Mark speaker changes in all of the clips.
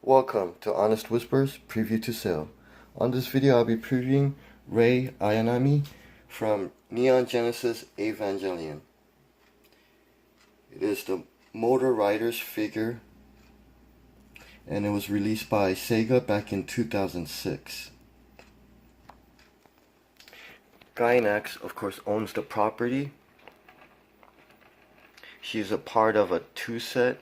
Speaker 1: Welcome to Honest Whispers Preview to Sale. On this video I'll be previewing Rei Ayanami from Neon Genesis Evangelion. It is the Motor Riders figure and it was released by Sega back in 2006. Gainax of course owns the property. She's a part of a two-set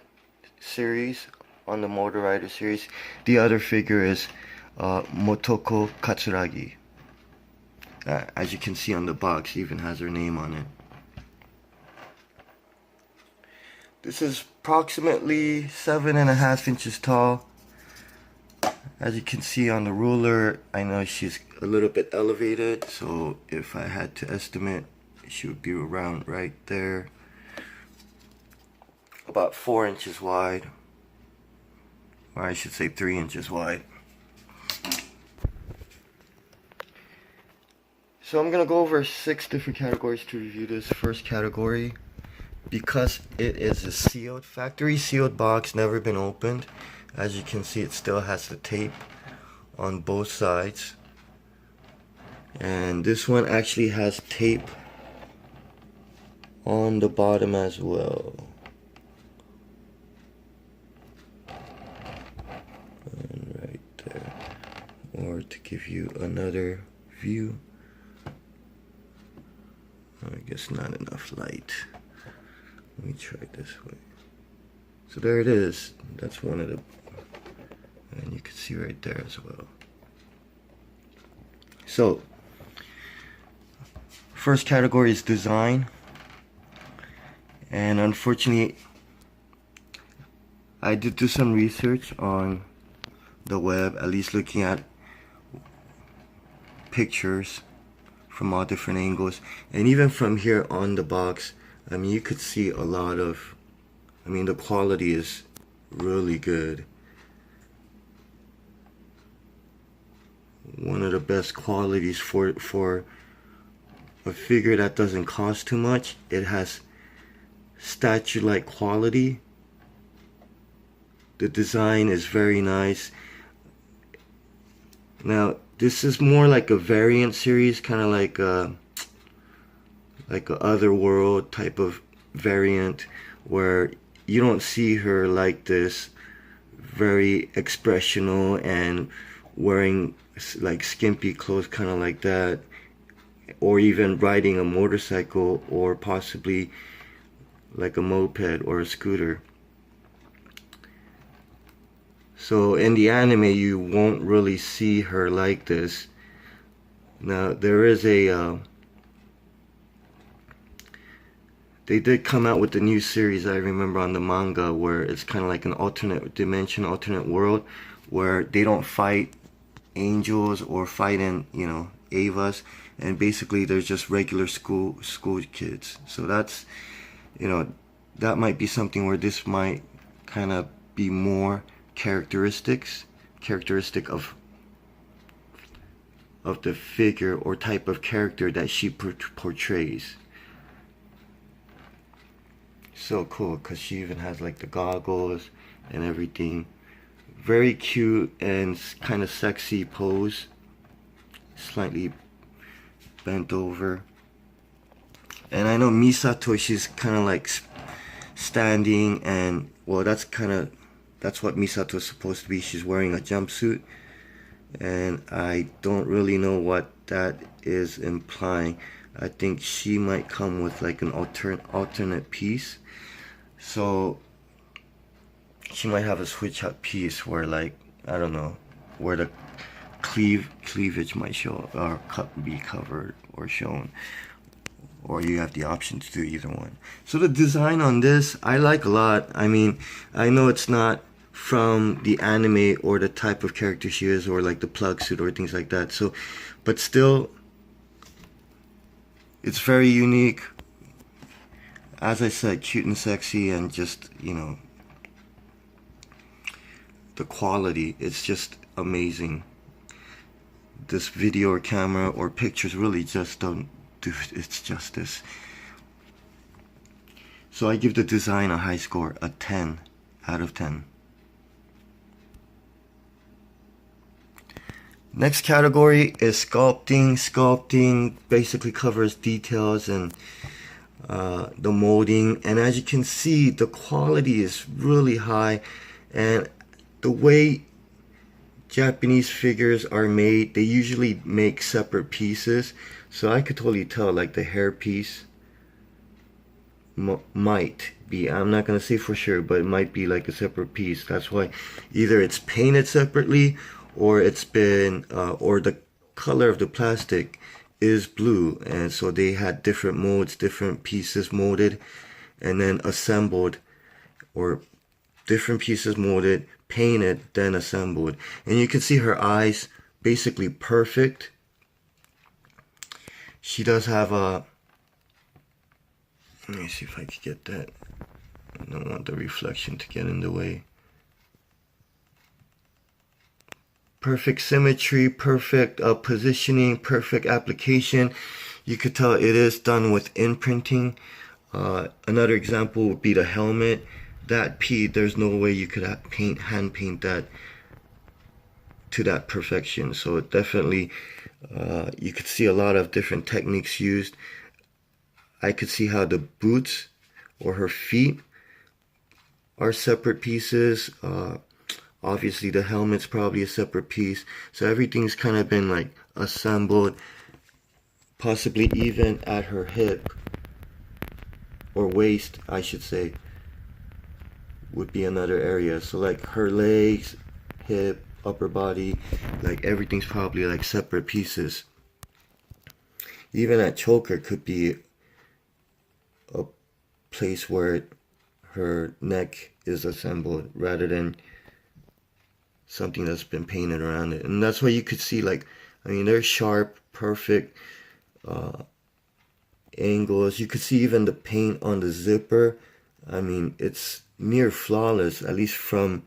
Speaker 1: series on the Motor Rider series. The other figure is Motoko Katsuragi. As you can see on the box, even has her name on it. This is approximately 7.5 inches tall. As you can see on the ruler, I know she's a little bit elevated, so if I had to estimate, she would be around right there. About 4 inches wide. Or I should say 3 inches wide. So I'm going to go over 6 different categories to review this. First category, because it is a sealed, factory sealed box, never been opened. As you can see, it still has the tape on both sides. And this one actually has tape on the bottom as well. Or to give you another view, I guess not enough light. Let me try this way. So there it is. That's one of the, and you can see right there as well. So first category is design, and unfortunately I did do some research on the web, at least looking at pictures from all different angles, and even from here on the box, I mean, you could see a lot of, I mean, the quality is really good. One of the best qualities for a figure that doesn't cost too much. It has statue-like quality. The design is very nice. Now, this is more like a variant series, kind of like a Otherworld type of variant, where you don't see her like this, very expressional and wearing like skimpy clothes, kind of like that, or even riding a motorcycle, or possibly like a moped or a scooter. So in the anime, you won't really see her like this. Now there is a, they did come out with a new series, I remember, on the manga, where it's kind of like an alternate dimension, alternate world, where they don't fight angels or fight in, you know, Evas, and basically there's just regular school kids. So that's, you know, that might be something where this might kind of be more characteristic of the figure or type of character that she portrays. So cool, because she even has like the goggles and everything. Very cute and kind of sexy pose, slightly bent over. And I know Misato, she's kind of like standing, and well, that's what Misato is supposed to be. She's wearing a jumpsuit, and I don't really know what that is implying. I think she might come with like an alternate piece. So she might have a switch up piece where, like, I don't know, where the cleavage might show or be covered or shown, or you have the option to do either one. So the design on this, I like a lot. I mean, I know it's not from the anime or the type of character she is, or like the plug suit or things like that. So, but still, it's very unique. As I said, cute and sexy, and just, you know, the quality, it's just amazing. This video or camera or pictures really just don't do its justice. So I give the design a high score, a 10 out of 10. Next category is sculpting. Sculpting basically covers details and the molding, and as you can see, the quality is really high, and the way Japanese figures are made, they usually make separate pieces, so I could totally tell, like the hair piece might be, I'm not gonna say for sure, but it might be like a separate piece. That's why either it's painted separately, or it's been or the color of the plastic is blue, and so they had different molds, different pieces molded and then assembled, or different pieces molded, painted, then assembled. And you can see her eyes basically perfect. She does have a, let me see if I can get that. I don't want the reflection to get in the way. Perfect symmetry, perfect positioning, perfect application. You could tell it is done with imprinting. Another example would be the helmet. That there's no way you could hand paint that to that perfection. So it definitely, you could see a lot of different techniques used. I could see how the boots or her feet are separate pieces. Obviously the helmet's probably a separate piece. So everything's kind of been like assembled, possibly even at her hip or waist, I should say, would be another area. So like her legs, hip, upper body, like everything's probably like separate pieces. Even that choker could be a place where her neck is assembled rather than something that's been painted around it. And that's why you could see, like, I mean, they're sharp, perfect angles. You could see even the paint on the zipper. I mean, it's near flawless, at least from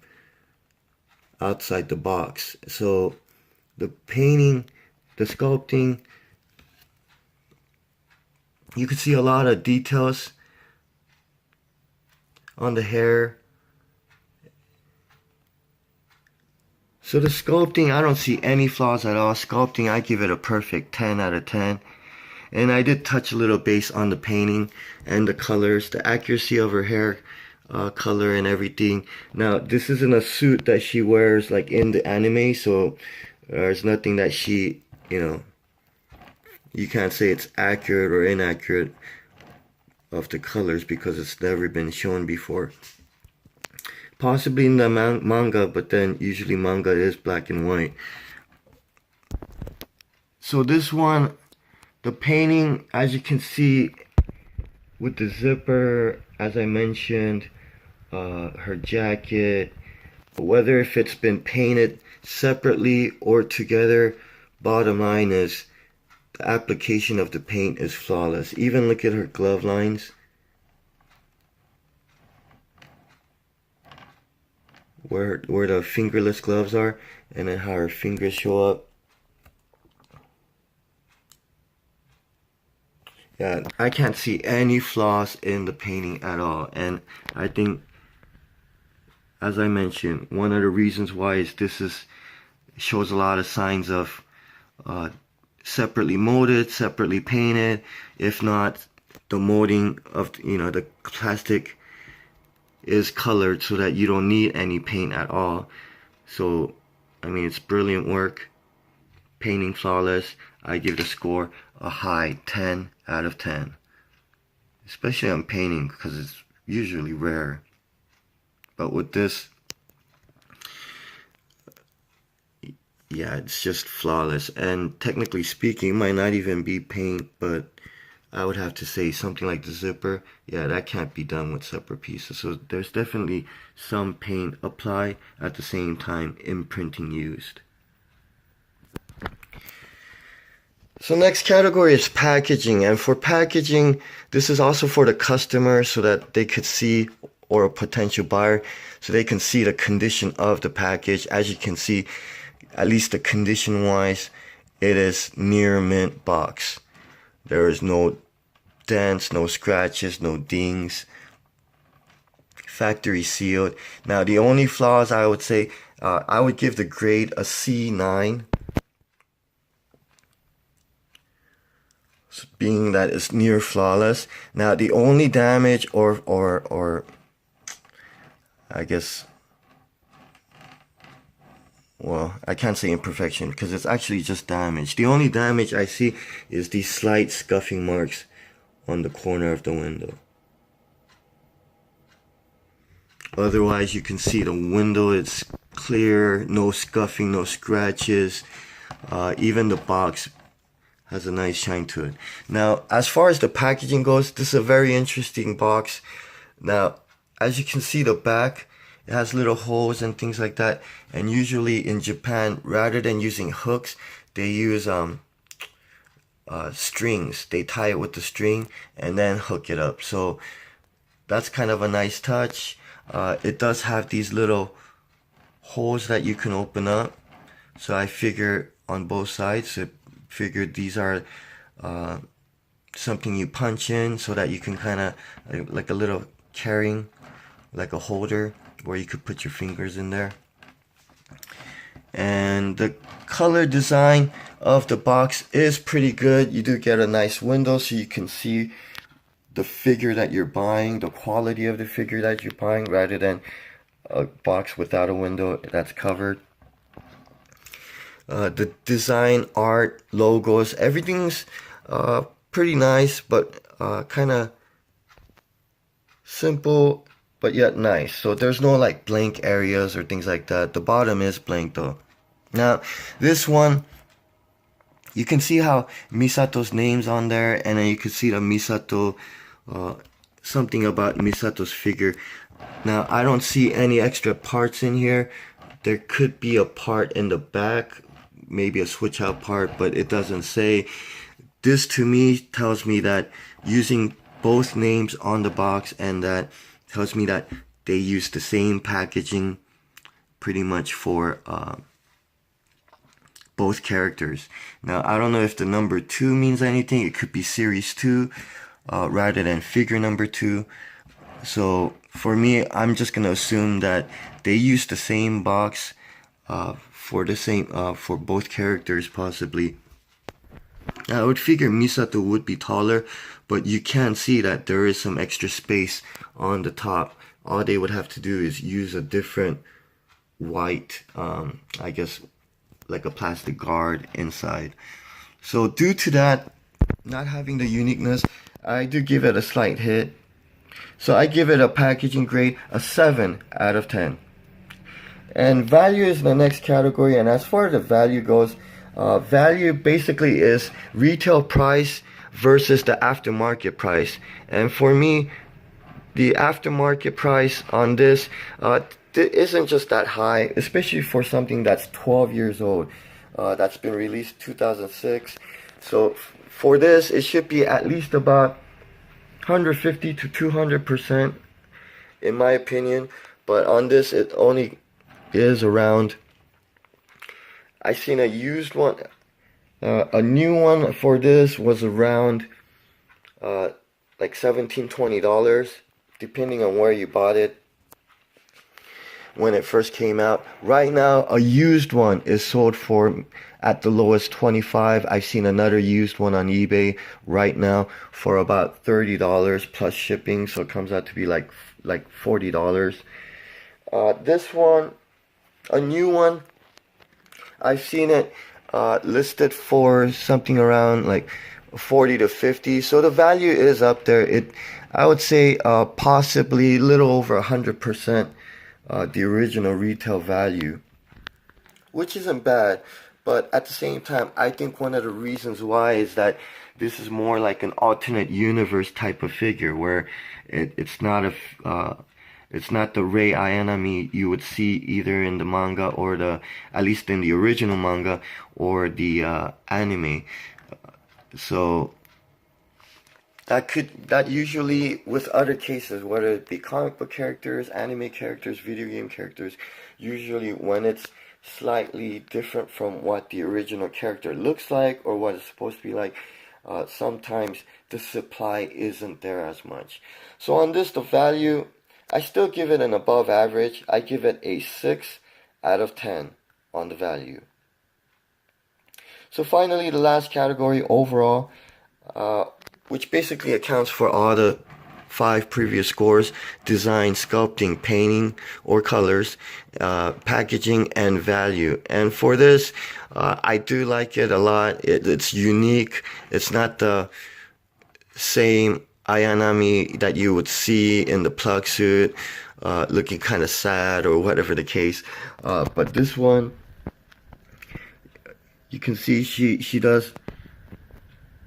Speaker 1: outside the box. So the painting, the sculpting, you could see a lot of details on the hair. So the sculpting, I don't see any flaws at all. Sculpting, I give it a perfect 10 out of 10. And I did touch a little base on the painting and the colors, the accuracy of her hair color and everything. Now, this isn't a suit that she wears like in the anime, so there's nothing that she, you can't say it's accurate or inaccurate of the colors because it's never been shown before. Possibly in the manga, but then usually manga is black and white. So this one, the painting, as you can see, with the zipper, as I mentioned, her jacket, whether if it's been painted separately or together, bottom line is the application of the paint is flawless. Even look at her glove lines, where the fingerless gloves are, and then how her fingers show up. Yeah, I can't see any flaws in the painting at all. And I think, as I mentioned, one of the reasons why is this shows a lot of signs of separately molded, separately painted. If not, the molding of the plastic is colored so that you don't need any paint at all. So I mean, it's brilliant work, painting flawless. I give the score a high 10 out of 10, especially on painting because it's usually rare. But with this, yeah, it's just flawless. And technically speaking, it might not even be paint, but I would have to say something like the zipper, yeah, that can't be done with separate pieces. So there's definitely some paint applied, at the same time imprinting used. So next category is packaging, and for packaging, this is also for the customer so that they could see, or a potential buyer, so they can see the condition of the package. As you can see, at least the condition wise, it is near mint box. There is no dents, no scratches, no dings. Factory sealed. Now the only flaws I would say, I would give the grade a C9. being that it's near flawless. Now the only damage or I guess, well, I can't say imperfection because it's actually just damage. The only damage I see is these slight scuffing marks on the corner of the window. Otherwise, you can see the window, it's clear, no scuffing, no scratches. Even the box has a nice shine to it. Now, as far as the packaging goes, this is a very interesting box. Now, as you can see, the back, it has little holes and things like that. And usually in Japan, rather than using hooks, they use strings. They tie it with the string and then hook it up. So that's kind of a nice touch. It does have these little holes that you can open up. So I figure on both sides, I figured these are something you punch in so that you can kind of, like a little carrying, like a holder where you could put your fingers in there. And the color design of the box is pretty good. You do get a nice window so you can see the figure that you're buying, the quality of the figure that you're buying, rather than a box without a window that's covered. The design, art, logos, everything's pretty nice, but kind of simple, but yet nice. So there's no like blank areas or things like that. The bottom is blank though. Now, this one, you can see how Misato's name's on there, and then you can see the Misato, something about Misato's figure. Now, I don't see any extra parts in here. There could be a part in the back, maybe a switch out part, but it doesn't say. This to me tells me that using both names on the box, and that tells me that they use the same packaging pretty much for both characters. Now, I don't know if the number 2 means anything. It could be series 2 rather than figure number 2. So for me, I'm just gonna assume that they use the same box for the same for both characters possibly. I would figure Misato would be taller, but you can see that there is some extra space on the top. All they would have to do is use a different white, I guess, like a plastic guard inside. So due to that, not having the uniqueness, I do give it a slight hit. So I give it a packaging grade, a 7 out of 10. And value is the next category, and as far as the value goes, value basically is retail price versus the aftermarket price. And for me, the aftermarket price on this isn't just that high, especially for something that's 12 years old, that's been released 2006. So for this, it should be at least about 150 to 200% in my opinion. But on this, it only is around, I seen a used one, a new one for this was around like $17-20, depending on where you bought it when it first came out. Right now, a used one is sold for at the lowest $25. I've seen another used one on eBay right now for about $30 plus shipping, so it comes out to be like $40. This one, a new one, I've seen it listed for something around like 40 to 50. So the value is up there. I would say possibly a little over 100% the original retail value, which isn't bad. But at the same time, I think one of the reasons why is that this is more like an alternate universe type of figure, where it's not the Rei Ayanami you would see either in the manga or at least in the original manga or the anime. So that usually with other cases, whether it be comic book characters, anime characters, video game characters, usually when it's slightly different from what the original character looks like or what it's supposed to be like, sometimes the supply isn't there as much. So on this, the value, I still give it an above average. I give it a 6 out of 10 on the value. So finally, the last category, overall, which basically accounts for all the 5 previous scores: design, sculpting, painting or colors, packaging, and value. And for this, I do like it a lot. It's unique. It's not the same Ayanami that you would see in the plug suit, looking kind of sad or whatever the case. But this one, you can see she does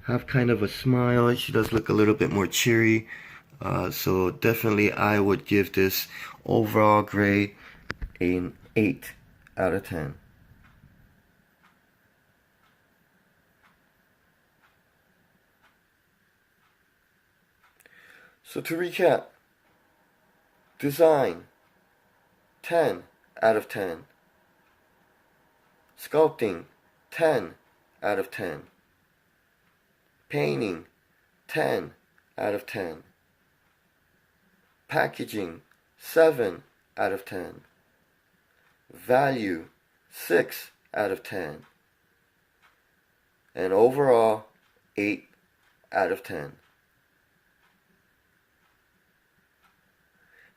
Speaker 1: have kind of a smile. She does look a little bit more cheery. So definitely I would give this overall grade an 8 out of 10. So to recap, design, 10 out of 10. Sculpting, 10 out of 10. Painting, 10 out of 10. Packaging, 7 out of 10. Value, 6 out of 10. And overall, 8 out of 10.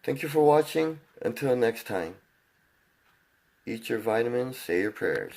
Speaker 1: Thank you for watching. Until next time, eat your vitamins, say your prayers.